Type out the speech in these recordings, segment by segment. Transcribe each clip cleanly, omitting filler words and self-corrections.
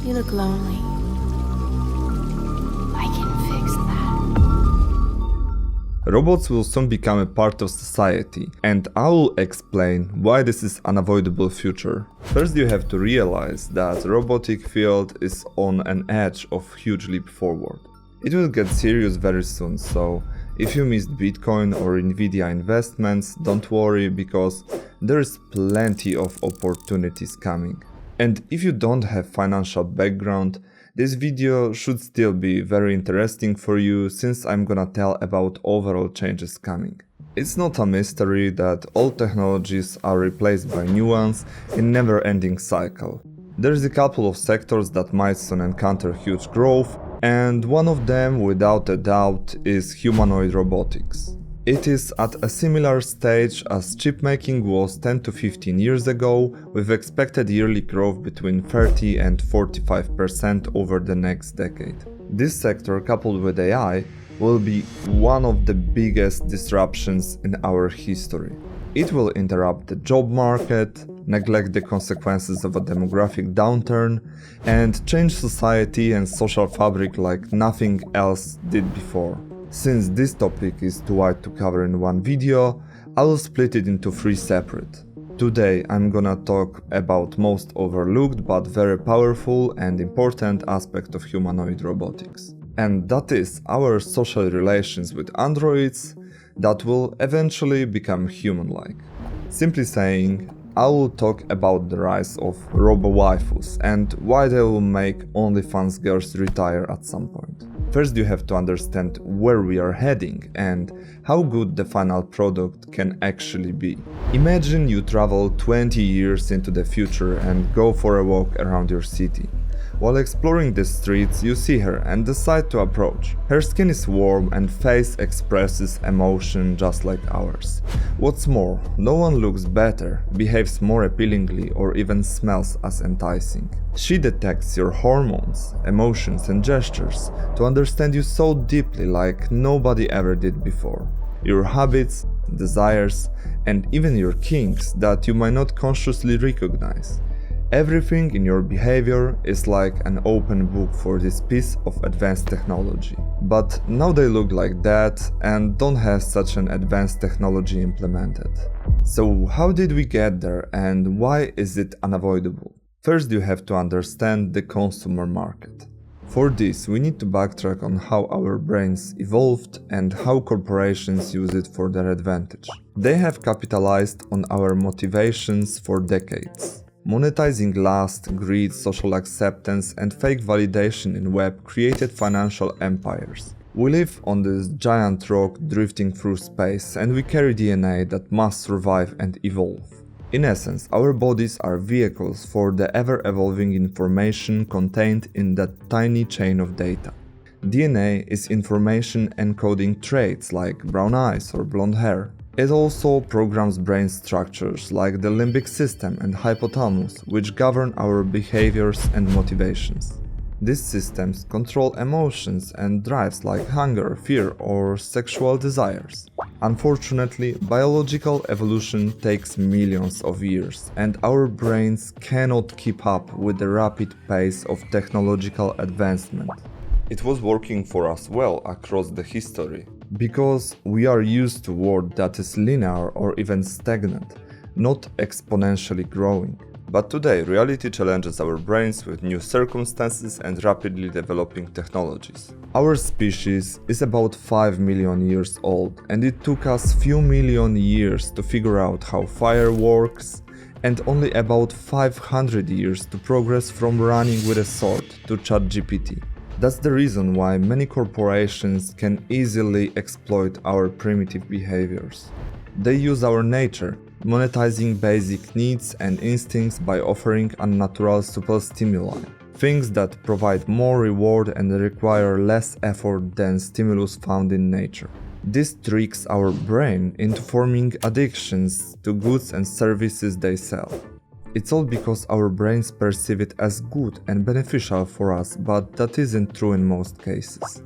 You look lonely. I can fix that. Robots will soon become a part of society, and I will explain why this is an unavoidable future. First, you have to realize that the robotic field is on an edge of huge leap forward. It will get serious very soon, so if you missed Bitcoin or Nvidia investments, don't worry, because there is plenty of opportunities coming. And if you don't have financial background, this video should still be very interesting for you, since I'm gonna tell about overall changes coming. It's not a mystery that old technologies are replaced by new ones in never-ending cycle. There's a couple of sectors that might soon encounter huge growth, and one of them, without a doubt, is humanoid robotics. It is at a similar stage as chipmaking was 10 to 15 years ago, with expected yearly growth between 30 and 45% over the next decade. This sector, coupled with AI, will be one of the biggest disruptions in our history. It will interrupt the job market, neglect the consequences of a demographic downturn, and change society and social fabric like nothing else did before. Since this topic is too wide to cover in one video, I will split it into 3 separate. Today I'm gonna talk about most overlooked but very powerful and important aspect of humanoid robotics. And that is our social relations with androids that will eventually become human-like. Simply saying, I will talk about the rise of robo-waifus and why they will make OnlyFans girls retire at some point. First, you have to understand where we are heading and how good the final product can actually be. Imagine you travel 20 years into the future and go for a walk around your city. While exploring the streets, you see her and decide to approach. Her skin is warm and face expresses emotion just like ours. What's more, no one looks better, behaves more appealingly, or even smells as enticing. She detects your hormones, emotions and gestures to understand you so deeply like nobody ever did before. Your habits, desires, and even your kinks that you might not consciously recognize. Everything in your behavior is like an open book for this piece of advanced technology. But now they look like that and don't have such an advanced technology implemented. So how did we get there and why is it unavoidable? First, you have to understand the consumer market. For this, we need to backtrack on how our brains evolved and how corporations use it for their advantage. They have capitalized on our motivations for decades. Monetizing lust, greed, social acceptance, and fake validation in web created financial empires. We live on this giant rock drifting through space, and we carry DNA that must survive and evolve. In essence, our bodies are vehicles for the ever-evolving information contained in that tiny chain of data. DNA is information encoding traits like brown eyes or blonde hair. It also programs brain structures like the limbic system and hypothalamus, which govern our behaviors and motivations. These systems control emotions and drives like hunger, fear, or sexual desires. Unfortunately, biological evolution takes millions of years, and our brains cannot keep up with the rapid pace of technological advancement. It was working for us well across the history, because we are used to a world that is linear or even stagnant, not exponentially growing. But today, reality challenges our brains with new circumstances and rapidly developing technologies. Our species is about 5 million years old, and it took us few million years to figure out how fire works, and only about 500 years to progress from running with a sword to ChatGPT. That's the reason why many corporations can easily exploit our primitive behaviors. They use our nature, monetizing basic needs and instincts by offering unnatural super stimuli, things that provide more reward and require less effort than stimulus found in nature. This tricks our brain into forming addictions to goods and services they sell. It's all because our brains perceive it as good and beneficial for us, but that isn't true in most cases.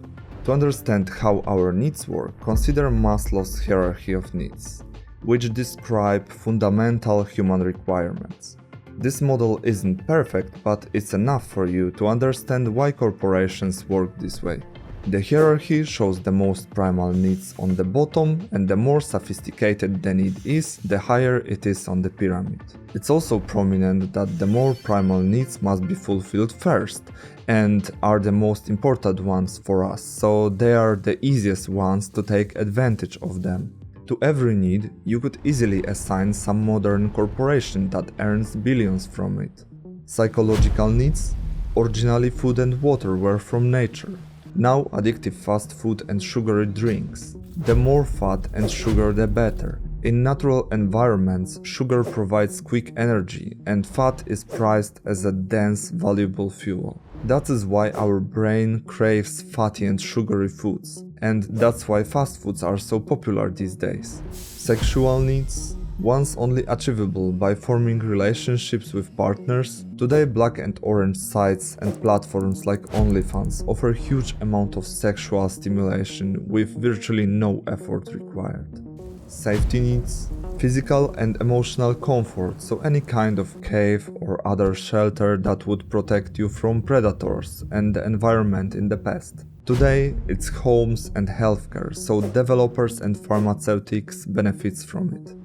To understand how our needs work, consider Maslow's hierarchy of needs, which describe fundamental human requirements. This model isn't perfect, but it's enough for you to understand why corporations work this way. The hierarchy shows the most primal needs on the bottom, and the more sophisticated the need is, the higher it is on the pyramid. It's also prominent that the more primal needs must be fulfilled first, and are the most important ones for us, so they are the easiest ones to take advantage of them. To every need, you could easily assign some modern corporation that earns billions from it. Psychological needs? Originally food and water were from nature. Now addictive fast food and sugary drinks. The more fat and sugar the better. In natural environments, sugar provides quick energy and fat is prized as a dense, valuable fuel. That is why our brain craves fatty and sugary foods, and that's why fast foods are so popular these days. Sexual needs? Once only achievable by forming relationships with partners, today black and orange sites and platforms like OnlyFans offer huge amount of sexual stimulation with virtually no effort required. Safety needs? Physical and emotional comfort, so any kind of cave or other shelter that would protect you from predators and the environment in the past. Today, it's homes and healthcare, so developers and pharmaceutics benefits from it.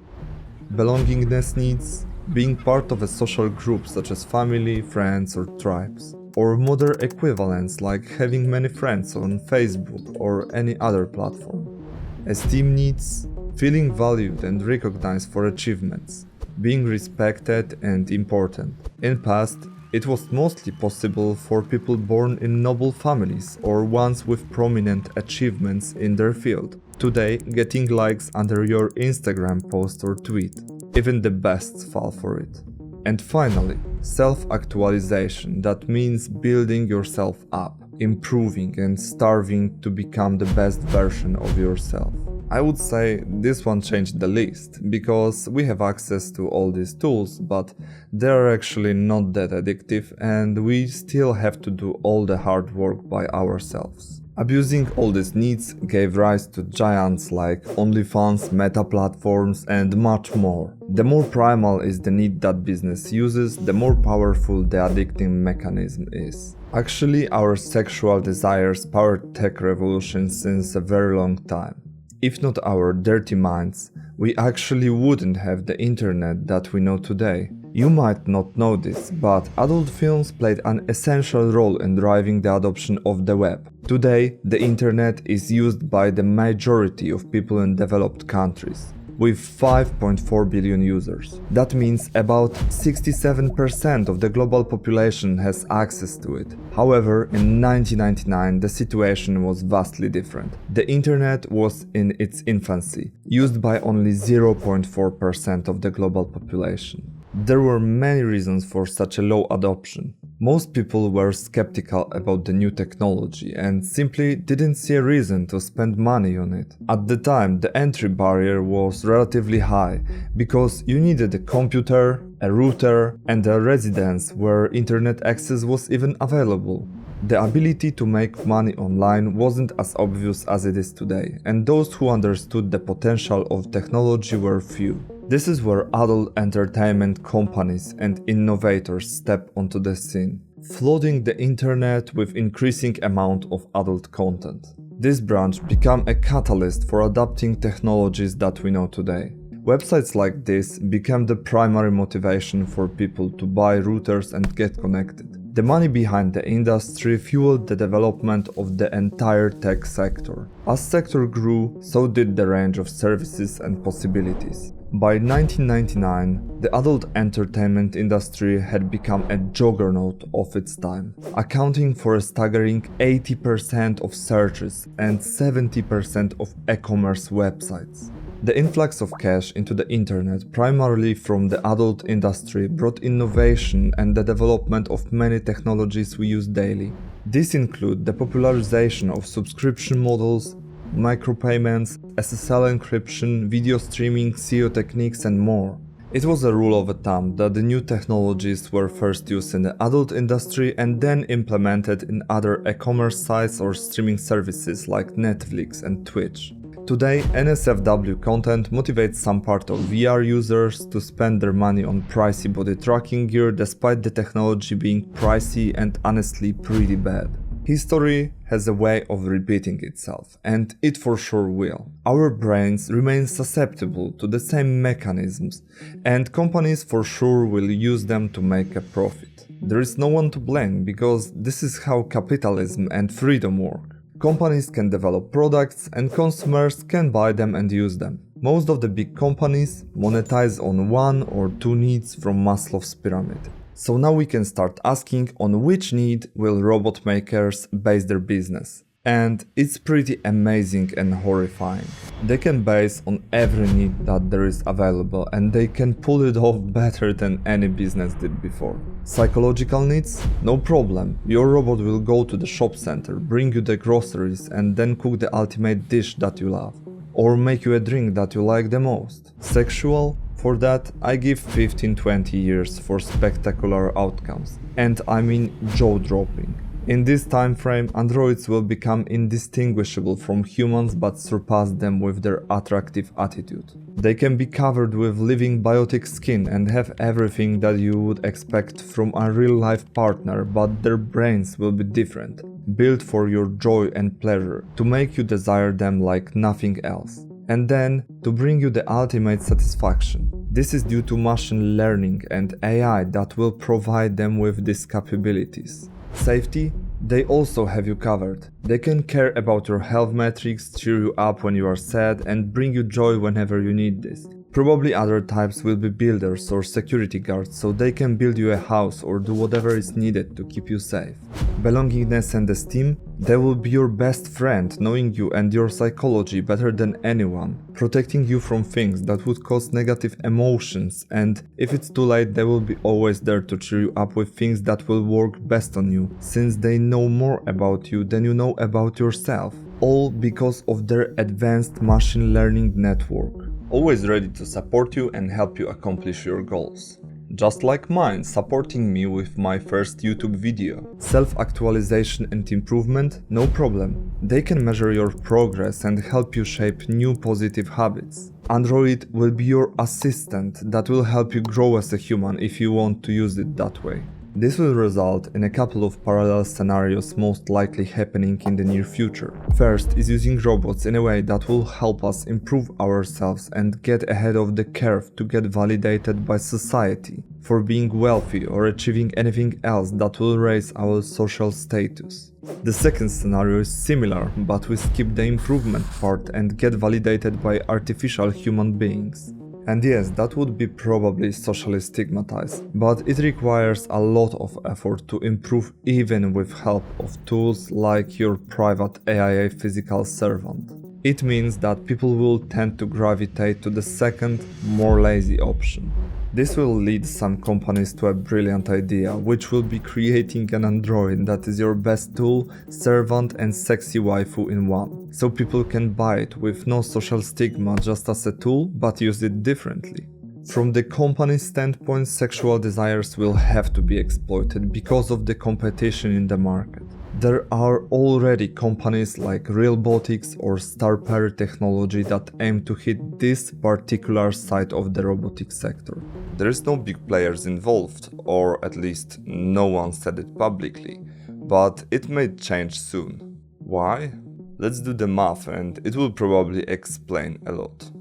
Belongingness needs? Being part of a social group such as family, friends or tribes. Or modern equivalents like having many friends on Facebook or any other platform. Esteem needs? Feeling valued and recognized for achievements. Being respected and important. In past, it was mostly possible for people born in noble families or ones with prominent achievements in their field. Today, getting likes under your Instagram post or tweet. Even the best fall for it. And finally, self-actualization, that means building yourself up, improving and starving to become the best version of yourself. I would say this one changed the least, because we have access to all these tools, but they are actually not that addictive and we still have to do all the hard work by ourselves. Abusing all these needs gave rise to giants like OnlyFans, Meta platforms and much more. The more primal is the need that business uses, the more powerful the addicting mechanism is. Actually, our sexual desires powered tech revolution since a very long time. If not our dirty minds, we actually wouldn't have the internet that we know today. You might not know this, but adult films played an essential role in driving the adoption of the web. Today, the internet is used by the majority of people in developed countries, with 5.4 billion users. That means about 67% of the global population has access to it. However, in 1999 the situation was vastly different. The internet was in its infancy, used by only 0.4% of the global population. There were many reasons for such a low adoption. Most people were skeptical about the new technology and simply didn't see a reason to spend money on it. At the time, the entry barrier was relatively high because you needed a computer, a router, and a residence where internet access was even available. The ability to make money online wasn't as obvious as it is today, and those who understood the potential of technology were few. This is where adult entertainment companies and innovators step onto the scene, flooding the internet with increasing amount of adult content. This branch became a catalyst for adapting technologies that we know today. Websites like this became the primary motivation for people to buy routers and get connected. The money behind the industry fueled the development of the entire tech sector. As sector grew, so did the range of services and possibilities. By 1999, the adult entertainment industry had become a juggernaut of its time, accounting for a staggering 80% of searches and 70% of e-commerce websites. The influx of cash into the internet, primarily from the adult industry, brought innovation and the development of many technologies we use daily. These include the popularization of subscription models, micropayments, SSL encryption, video streaming, SEO techniques and more. It was a rule of thumb that the new technologies were first used in the adult industry and then implemented in other e-commerce sites or streaming services like Netflix and Twitch. Today, NSFW content motivates some part of VR users to spend their money on pricey body tracking gear despite the technology being pricey and honestly pretty bad. History has a way of repeating itself, and it for sure will. Our brains remain susceptible to the same mechanisms, and companies for sure will use them to make a profit. There is no one to blame because this is how capitalism and freedom work. Companies can develop products and consumers can buy them and use them. Most of the big companies monetize on one or two needs from Maslow's pyramid. So now we can start asking on which need will robot makers base their business. And it's pretty amazing and horrifying. They can base on every need that there is available and they can pull it off better than any business did before. Psychological needs? No problem. Your robot will go to the shop center, bring you the groceries and then cook the ultimate dish that you love. Or make you a drink that you like the most. Sexual? For that, I give 15-20 years for spectacular outcomes. And I mean jaw-dropping. In this time frame, androids will become indistinguishable from humans but surpass them with their attractive attitude. They can be covered with living biotic skin and have everything that you would expect from a real-life partner, but their brains will be different, built for your joy and pleasure, to make you desire them like nothing else. And then, to bring you the ultimate satisfaction. This is due to machine learning and AI that will provide them with these capabilities. Safety? They also have you covered. They can care about your health metrics, cheer you up when you are sad, and bring you joy whenever you need this. Probably other types will be builders or security guards, so they can build you a house or do whatever is needed to keep you safe. Belongingness and esteem? They will be your best friend, knowing you and your psychology better than anyone, protecting you from things that would cause negative emotions, and if it's too late they will be always there to cheer you up with things that will work best on you, since they know more about you than you know about yourself. All because of their advanced machine learning network. Always ready to support you and help you accomplish your goals. Just like mine supporting me with my first YouTube video. Self-actualization and improvement? No problem. They can measure your progress and help you shape new positive habits. Android will be your assistant that will help you grow as a human if you want to use it that way. This will result in a couple of parallel scenarios most likely happening in the near future. First is using robots in a way that will help us improve ourselves and get ahead of the curve to get validated by society for being wealthy or achieving anything else that will raise our social status. The second scenario is similar, but we skip the improvement part and get validated by artificial human beings. And yes, that would be probably socially stigmatized, but it requires a lot of effort to improve even with help of tools like your private AIA physical servant. It means that people will tend to gravitate to the second, more lazy option. This will lead some companies to a brilliant idea, which will be creating an android that is your best tool, servant and sexy waifu in one. So people can buy it with no social stigma just as a tool, but use it differently. From the company's standpoint, sexual desires will have to be exploited because of the competition in the market. There are already companies like Realbotics or Starpair Technology that aim to hit this particular side of the robotics sector. There is no big players involved, or at least no one said it publicly, but it may change soon. Why? Let's do the math and it will probably explain a lot.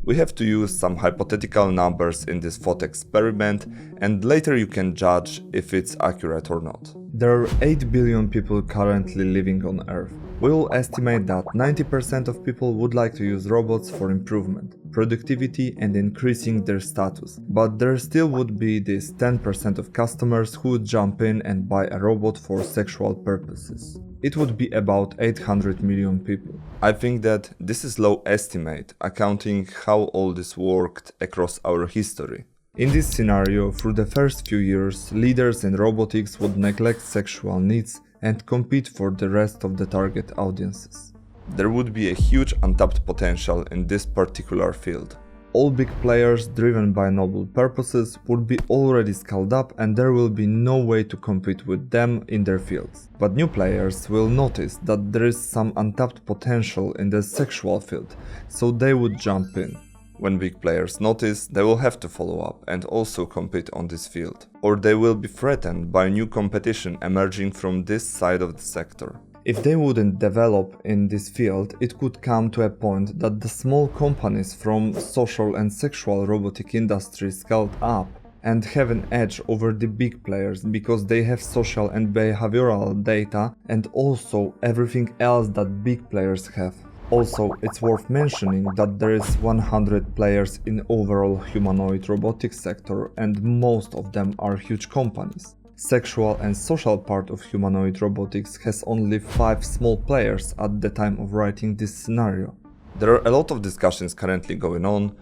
We have to use some hypothetical numbers in this thought experiment and later you can judge if it's accurate or not. There are 8 billion people currently living on Earth. We will estimate that 90% of people would like to use robots for improvement, productivity and increasing their status. But there still would be this 10% of customers who would jump in and buy a robot for sexual purposes. It would be about 800 million people. I think that this is low estimate, accounting how all this worked across our history. In this scenario, through the first few years, leaders in robotics would neglect sexual needs and compete for the rest of the target audiences. There would be a huge untapped potential in this particular field. all big players driven by noble purposes would be already scaled up and there will be no way to compete with them in their fields. But new players will notice that there is some untapped potential in the sexual field, so they would jump in. When big players notice, they will have to follow up and also compete on this field, or they will be threatened by new competition emerging from this side of the sector. If they wouldn't develop in this field, it could come to a point that the small companies from social and sexual robotic industry scaled up and have an edge over the big players because they have social and behavioral data and also everything else that big players have. Also, it's worth mentioning that there is 100 players in overall humanoid robotics sector and most of them are huge companies. Sexual and social part of humanoid robotics has only 5 small players at the time of writing this scenario. There are a lot of discussions currently going on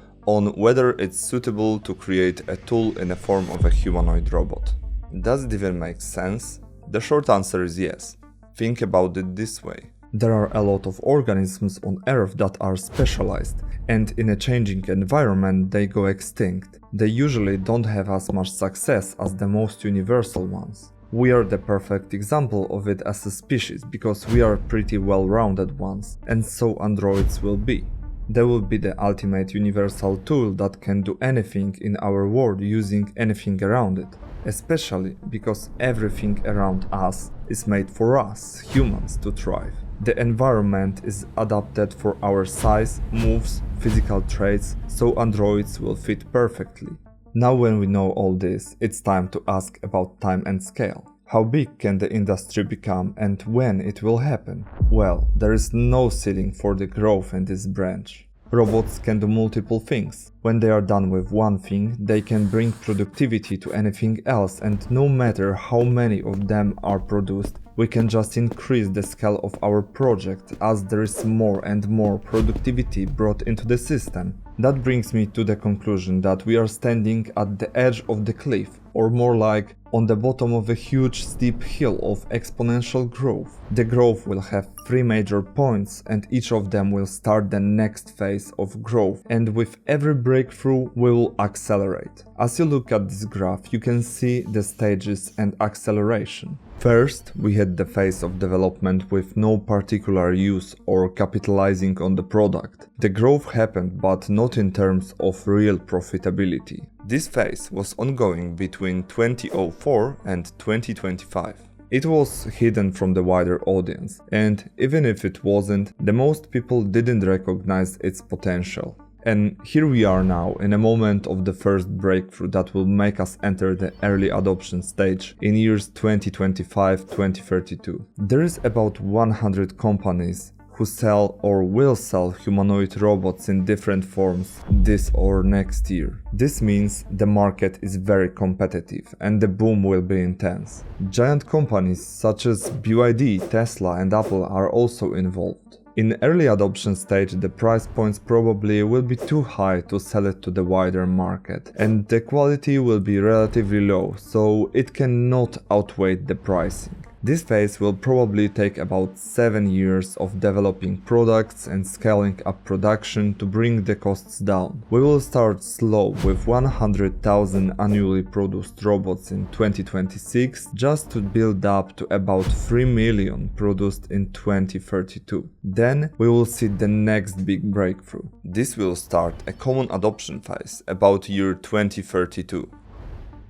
whether it's suitable to create a tool in the form of a humanoid robot. Does it even make sense? The short answer is yes. Think about it this way. There are a lot of organisms on Earth that are specialized, and in a changing environment they go extinct. They usually don't have as much success as the most universal ones. We are the perfect example of it as a species because we are pretty well-rounded ones, and so androids will be. They will be the ultimate universal tool that can do anything in our world using anything around it, especially because everything around us is made for us, humans, to thrive. The environment is adapted for our size, moves, physical traits, so androids will fit perfectly. Now when we know all this, it's time to ask about time and scale. How big can the industry become and when it will happen? Well, there is no ceiling for the growth in this branch. Robots can do multiple things. When they are done with one thing, they can bring productivity to anything else, and no matter how many of them are produced, we can just increase the scale of our project as there is more and more productivity brought into the system. That brings me to the conclusion that we are standing at the edge of the cliff, or more like on the bottom of a huge steep hill of exponential growth. The growth will have 3 major points and each of them will start the next phase of growth, and with every breakthrough we will accelerate. As you look at this graph, you can see the stages and acceleration. First, we had the phase of development with no particular use or capitalizing on the product. The growth happened, but not in terms of real profitability. This phase was ongoing between 2004 and 2025. It was hidden from the wider audience, and even if it wasn't, the most people didn't recognize its potential. And here we are now in a moment of the first breakthrough that will make us enter the early adoption stage in years 2025-2032. There is about 100 companies who sell or will sell humanoid robots in different forms this or next year. This means the market is very competitive and the boom will be intense. Giant companies such as BYD, Tesla and Apple are also involved. In early adoption stage, the price points probably will be too high to sell it to the wider market, and the quality will be relatively low, so it cannot outweigh the pricing. This phase will probably take about 7 years of developing products and scaling up production to bring the costs down. We will start slow with 100,000 annually produced robots in 2026 just to build up to about 3 million produced in 2032. Then we will see the next big breakthrough. This will start a common adoption phase about year 2032.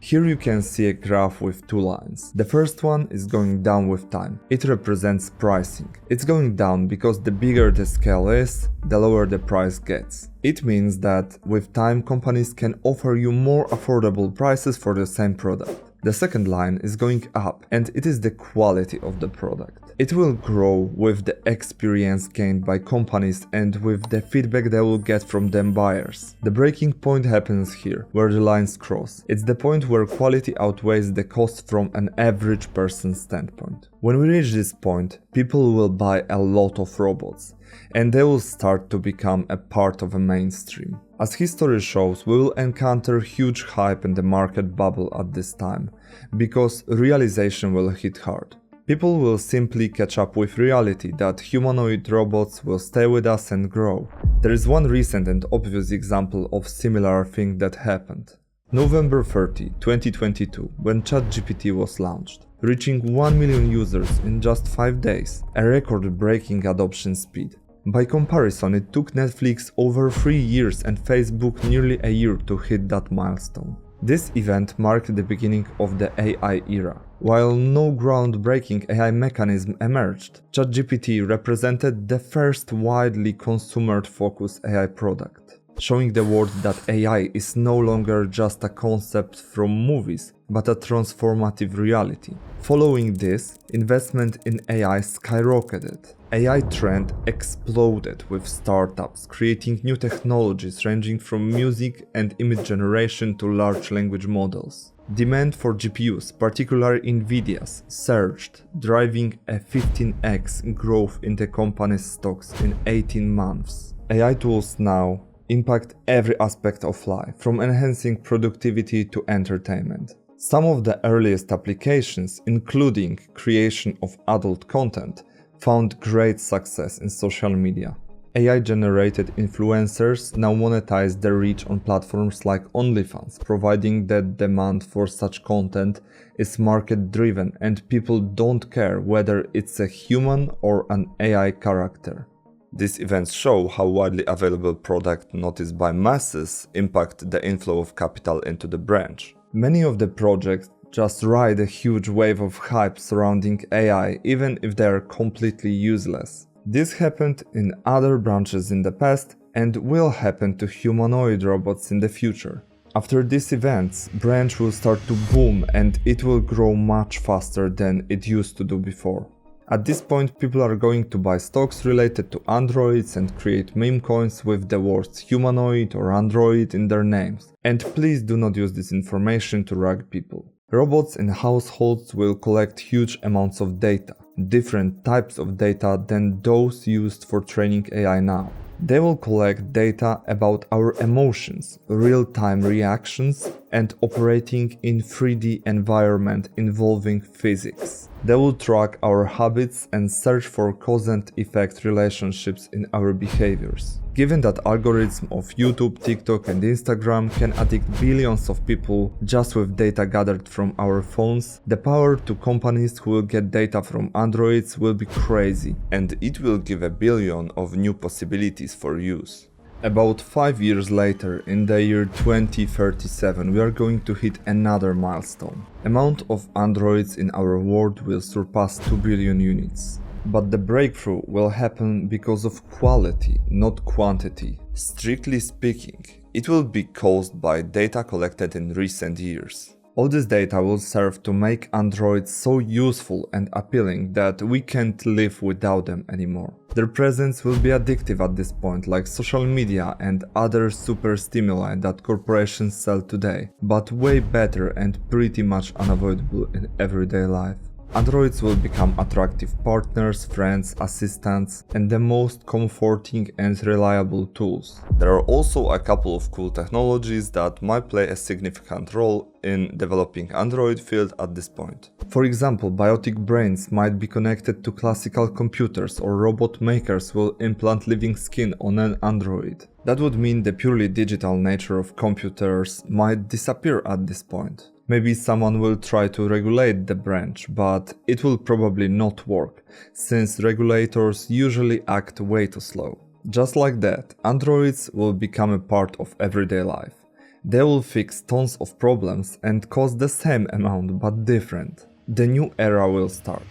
Here you can see a graph with 2 lines. The first one is going down with time. It represents pricing. It's going down because the bigger the scale is, the lower the price gets. It means that with time companies can offer you more affordable prices for the same product. The second line is going up, and it is the quality of the product. It will grow with the experience gained by companies and with the feedback they will get from them buyers. The breaking point happens here, where the lines cross. It's the point where quality outweighs the cost from an average person's standpoint. When we reach this point, people will buy a lot of robots, and they will start to become a part of a mainstream. As history shows, we will encounter huge hype in the market bubble at this time, because realization will hit hard. People will simply catch up with reality that humanoid robots will stay with us and grow. There is one recent and obvious example of similar thing that happened. November 30, 2022, when ChatGPT was launched, reaching 1 million users in just 5 days, a record-breaking adoption speed. By comparison, it took Netflix over 3 years and Facebook nearly a year to hit that milestone. This event marked the beginning of the AI era. While no groundbreaking AI mechanism emerged, ChatGPT represented the first widely consumer-focused AI product, showing the world that AI is no longer just a concept from movies, but a transformative reality. Following this, investment in AI skyrocketed. AI trend exploded with startups creating new technologies ranging from music and image generation to large language models. Demand for GPUs, particularly Nvidia's, surged, driving a 15x growth in the company's stocks in 18 months. AI tools now impact every aspect of life, from enhancing productivity to entertainment. Some of the earliest applications, including creation of adult content, found great success in social media. AI-generated influencers now monetize their reach on platforms like OnlyFans, providing that demand for such content is market-driven and people don't care whether it's a human or an AI character. These events show how widely available product noticed by masses impact the inflow of capital into the branch. Many of the projects just ride a huge wave of hype surrounding AI, even if they are completely useless. This happened in other branches in the past and will happen to humanoid robots in the future. After these events, branch will start to boom and it will grow much faster than it used to do before. At this point, people are going to buy stocks related to androids and create meme coins with the words humanoid or android in their names. And please do not use this information to rag people. Robots in households will collect huge amounts of data, different types of data than those used for training AI now. They will collect data about our emotions, real-time reactions, and operating in 3D environment involving physics. They will track our habits and search for cause and effect relationships in our behaviors. Given that algorithms of YouTube, TikTok and Instagram can addict billions of people just with data gathered from our phones, the power to companies who will get data from androids will be crazy, and it will give a billion of new possibilities for use. About 5 years later, in the year 2037, we are going to hit another milestone. Amount of androids in our world will surpass 2 billion units. But the breakthrough will happen because of quality, not quantity. Strictly speaking, it will be caused by data collected in recent years. All this data will serve to make androids so useful and appealing that we can't live without them anymore. Their presence will be addictive at this point, like social media and other super stimuli that corporations sell today, but way better and pretty much unavoidable in everyday life. Androids will become attractive partners, friends, assistants, and the most comforting and reliable tools. There are also a couple of cool technologies that might play a significant role in developing Android field at this point. For example, biotic brains might be connected to classical computers, or robot makers will implant living skin on an android. That would mean the purely digital nature of computers might disappear at this point. Maybe someone will try to regulate the branch, but it will probably not work, since regulators usually act way too slow. Just like that, androids will become a part of everyday life. They will fix tons of problems and cost the same amount but different. The new era will start.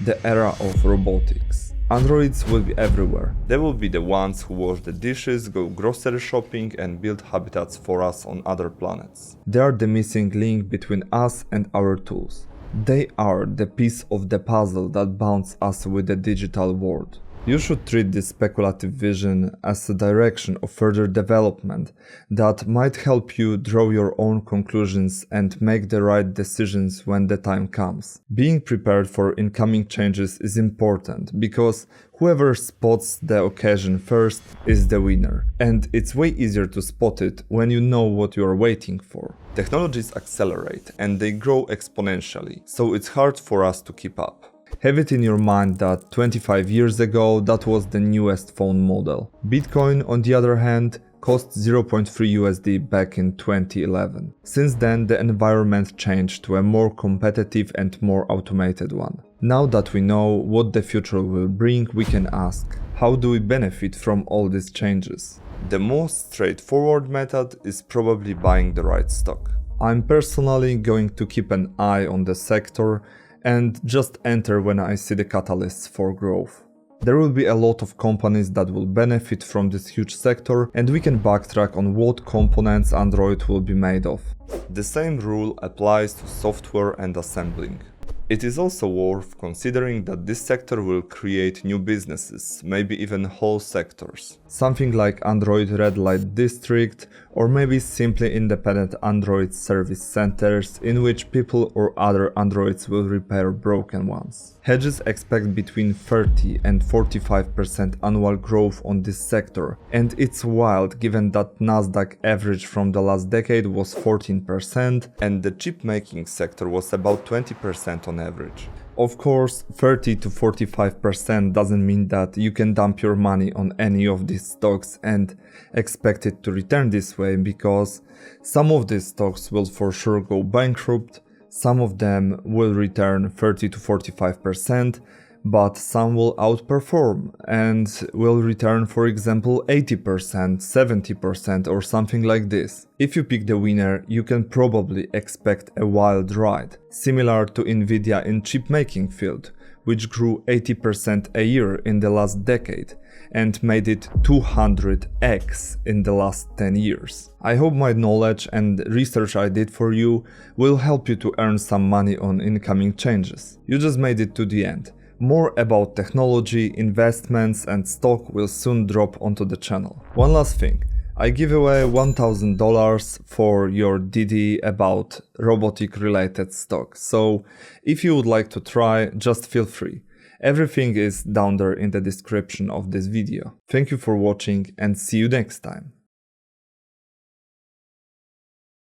The era of robotics. Androids will be everywhere. They will be the ones who wash the dishes, go grocery shopping and build habitats for us on other planets. They are the missing link between us and our tools. They are the piece of the puzzle that bonds us with the digital world. You should treat this speculative vision as a direction of further development that might help you draw your own conclusions and make the right decisions when the time comes. Being prepared for incoming changes is important because whoever spots the occasion first is the winner, and it's way easier to spot it when you know what you are waiting for. Technologies accelerate and they grow exponentially, so it's hard for us to keep up. Have it in your mind that 25 years ago that was the newest phone model. Bitcoin, on the other hand, cost 0.3 USD back in 2011. Since then, the environment changed to a more competitive and more automated one. Now that we know what the future will bring, we can ask, how do we benefit from all these changes? The most straightforward method is probably buying the right stock. I'm personally going to keep an eye on the sector and just enter when I see the catalysts for growth. There will be a lot of companies that will benefit from this huge sector, and we can backtrack on what components Android will be made of. The same rule applies to software and assembling. It is also worth considering that this sector will create new businesses, maybe even whole sectors. Something like Android Red Light District, or maybe simply independent Android service centers in which people or other Androids will repair broken ones. Hedges expect between 30 and 45% annual growth on this sector, and it's wild given that Nasdaq average from the last decade was 14% and the chip making sector was about 20% on average. Of course, 30 to 45% doesn't mean that you can dump your money on any of these stocks and expect it to return this way, because some of these stocks will for sure go bankrupt, some of them will return 30 to 45%, but some will outperform and will return, for example, 80%, 70% or something like this. If you pick the winner, you can probably expect a wild ride, similar to Nvidia in chip making field, which grew 80% a year in the last decade and made it 200x in the last 10 years. I hope my knowledge and research I did for you will help you to earn some money on incoming changes. You just made it to the end. More about technology, investments and stock will soon drop onto the channel. One last thing, I give away $1,000 for your DD about robotic related stock, so if you would like to try, just feel free. Everything is down there in the description of this video. Thank you for watching and see you next time.